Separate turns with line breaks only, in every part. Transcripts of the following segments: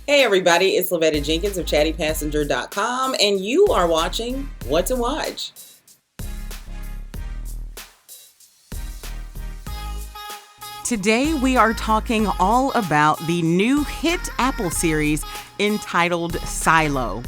Hey everybody, it's Lavetta Jenkins of chattypassenger.com and you are watching What to Watch. Today we are talking all about the new hit Apple series entitled Silo.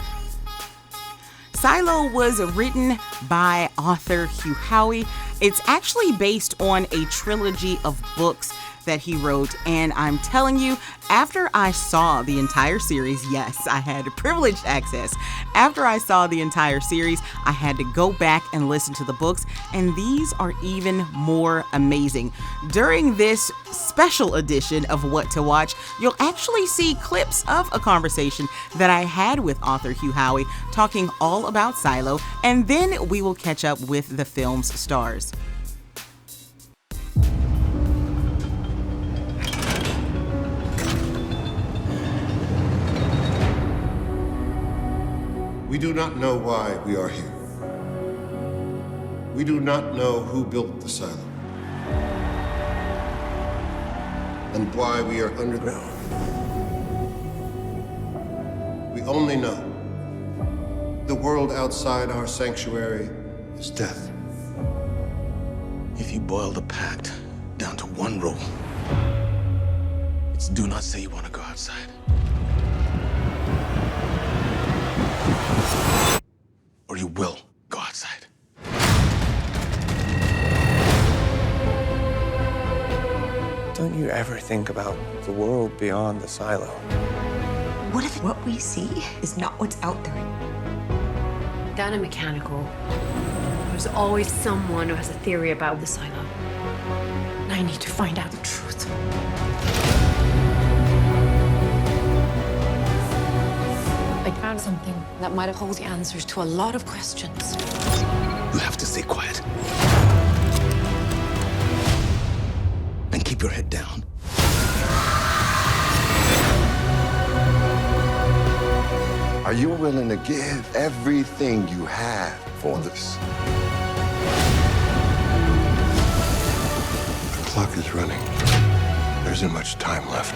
Silo was written by author Hugh Howey. It's actually based on a trilogy of books that he wrote, and I'm telling you, after I saw the entire series, yes, I had privileged access. After I saw the entire series, I had to go back and listen to the books, and these are even more amazing. During this special edition of What to Watch, you'll actually see clips of a conversation that I had with author Hugh Howey talking all about Silo, and then we will catch up with the film's stars.
We do not know why we are here. We do not know who built the silo and why we are underground. We only know the world outside our sanctuary is death.
If you boil the pact down to one rule, it's do not say you want to go outside. Or you will go outside.
Don't you ever think about the world beyond the silo?
What if what we see is not what's out there?
Down in mechanical, there's always someone who has a theory about the silo. And I need to find out the truth. I found something that might hold the answers to a lot of questions.
You have to stay quiet. And keep your head down.
Are you willing to give everything you have for this?
The clock is running. There isn't much time left.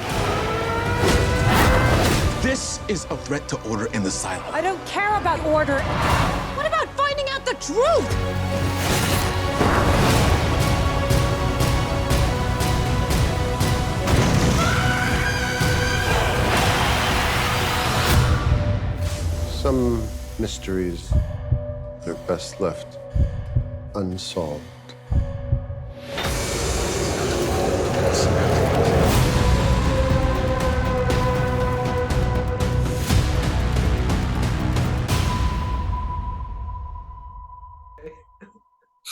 This is a threat to order in the silo.
I don't care about order. What about finding out the truth?
Some mysteries are best left unsolved.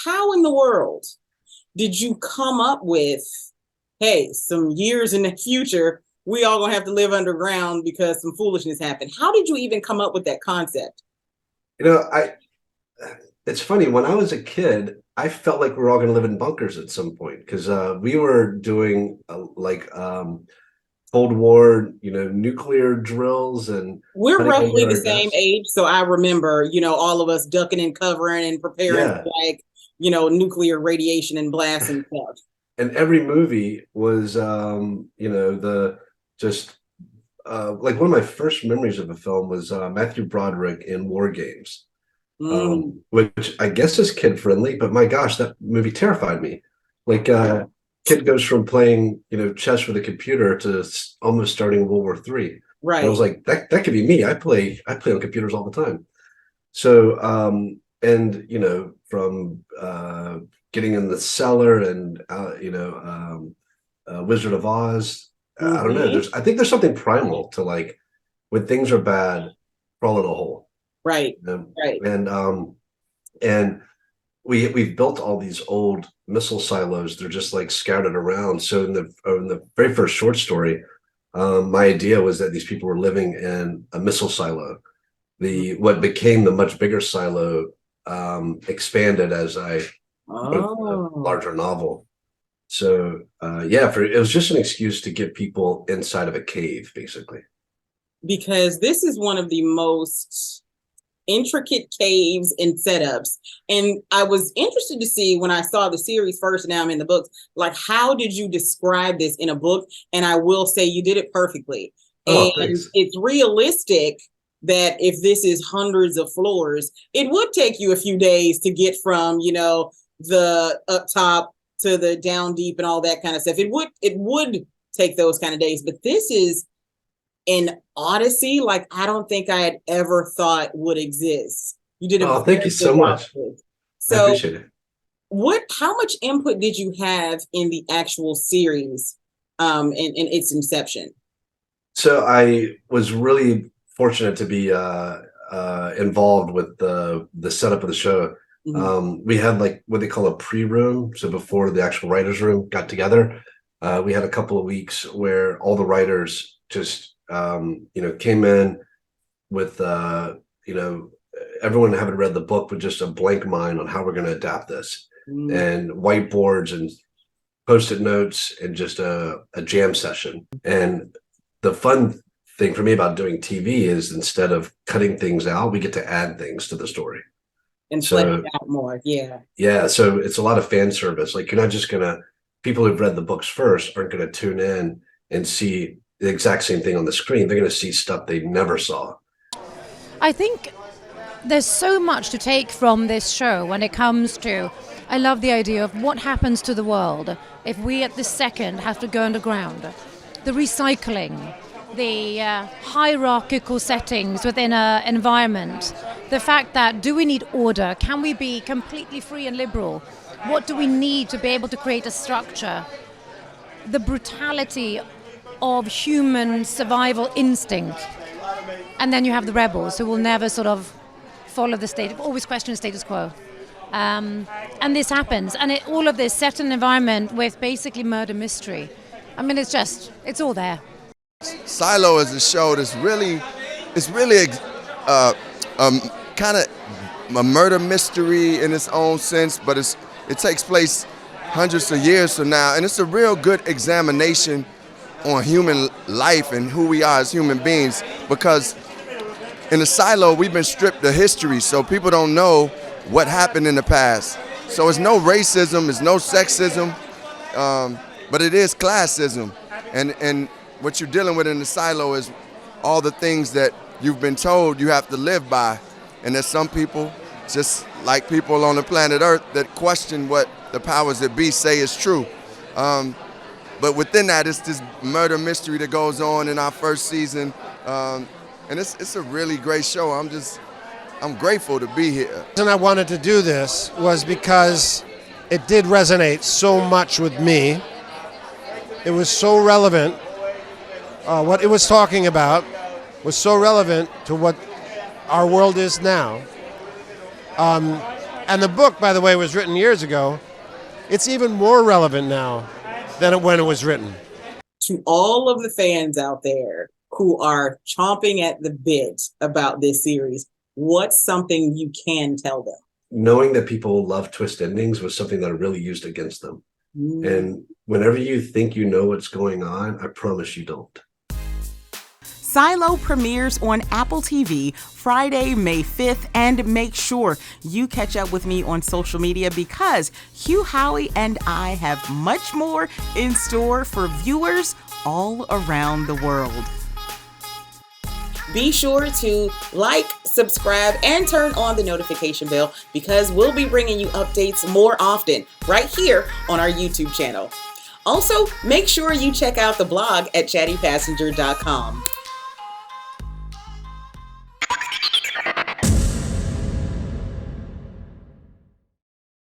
How in the world did you come up with, hey, some years in the future, we all gonna have to live underground because some foolishness happened? How did you even come up with that concept?
It's funny, when I was a kid, I felt like we were all going to live in bunkers at some point because we were doing Cold War, nuclear drills, and
We're
cutting
roughly
over
the
our
same
desks.
age, so I remember, all of us ducking and covering and preparing
Yeah.
for nuclear radiation and blasts and stuff.
And every movie was, the just like one of my first memories of a film was Matthew Broderick in War Games. Which I guess is kid friendly, but my gosh, that movie terrified me. Like, kid goes from playing, chess with a computer to almost starting World War III.
Right.
And I was like, that could be me. I play on computers all the time. So, from getting in the cellar and Wizard of Oz. I don't know. I think there's something primal to like when things are bad, crawl in a hole.
Right. Right.
And we've built all these old missile silos. They're just like scattered around. So in the very first short story, my idea was that these people were living in a missile silo. What became the much bigger silo expanded as I wrote a larger novel. So it was just an excuse to get people inside of a cave, basically.
Because this is one of the most intricate caves and setups. And I was interested to see when I saw the series first, now I'm in the books, like, how did you describe this in a book? And I will say you did it perfectly.
Oh,
And
thanks.
it's realistic that if this is hundreds of floors, it would take you a few days to get from, the up top to the down deep and all that kind of stuff. It would take those kind of days, but this is an odyssey like I don't think I had ever thought would exist. You did a
Oh, thank you
very
so
good
much.
job.
I
So
appreciate it.
how much input did you have in the actual series in its inception?
So I was really fortunate to be involved with the setup of the show. We had like what they call a pre-room. So before the actual writers' room got together, we had a couple of weeks where all the writers just came in with everyone having read the book with just a blank mind on how we're going to adapt this, and whiteboards and post-it notes and just a jam session. And the fun thing for me about doing TV is instead of cutting things out, we get to add things to the story.
And flesh it out more. Yeah.
Yeah. So it's a lot of fan service. Like you're not just people who've read the books first aren't going to tune in and see the exact same thing on the screen. They're going to see stuff they never saw.
I think there's so much to take from this show when it comes to, I love the idea of what happens to the world if we at this second have to go underground. The recycling, the hierarchical settings within an environment, the fact that do we need order? Can we be completely free and liberal? What do we need to be able to create a structure? The brutality of human survival instinct. And then you have the rebels who will never sort of follow the state, always question the status quo. And this happens. And all of this set in an environment with basically murder mystery. I mean, it's all there.
Silo is a show that's really kind of a murder mystery in its own sense, but it takes place hundreds of years from now, and it's a real good examination on human life and who we are as human beings, because in the silo we've been stripped of history, so people don't know what happened in the past. So it's no racism, it's no sexism, but it is classism, and what you're dealing with in the silo is all the things that you've been told you have to live by, and there's some people, just like people on the planet Earth, that question what the powers that be say is true. But within that, it's this murder mystery that goes on in our first season, and it's a really great show. I'm grateful to be here.
The reason I wanted to do this was because it did resonate so much with me. It was so relevant. What it was talking about was so relevant to what our world is now. And the book, by the way, was written years ago. It's even more relevant now than when it was written.
To all of the fans out there who are chomping at the bit about this series, what's something you can tell them?
Knowing that people love twist endings was something that I really used against them. And whenever you think you know what's going on, I promise you don't.
Silo premieres on Apple TV Friday, May 5th, and make sure you catch up with me on social media because Hugh Howey and I have much more in store for viewers all around the world. Be sure to like, subscribe, and turn on the notification bell because we'll be bringing you updates more often right here on our YouTube channel. Also, make sure you check out the blog at chattypassenger.com.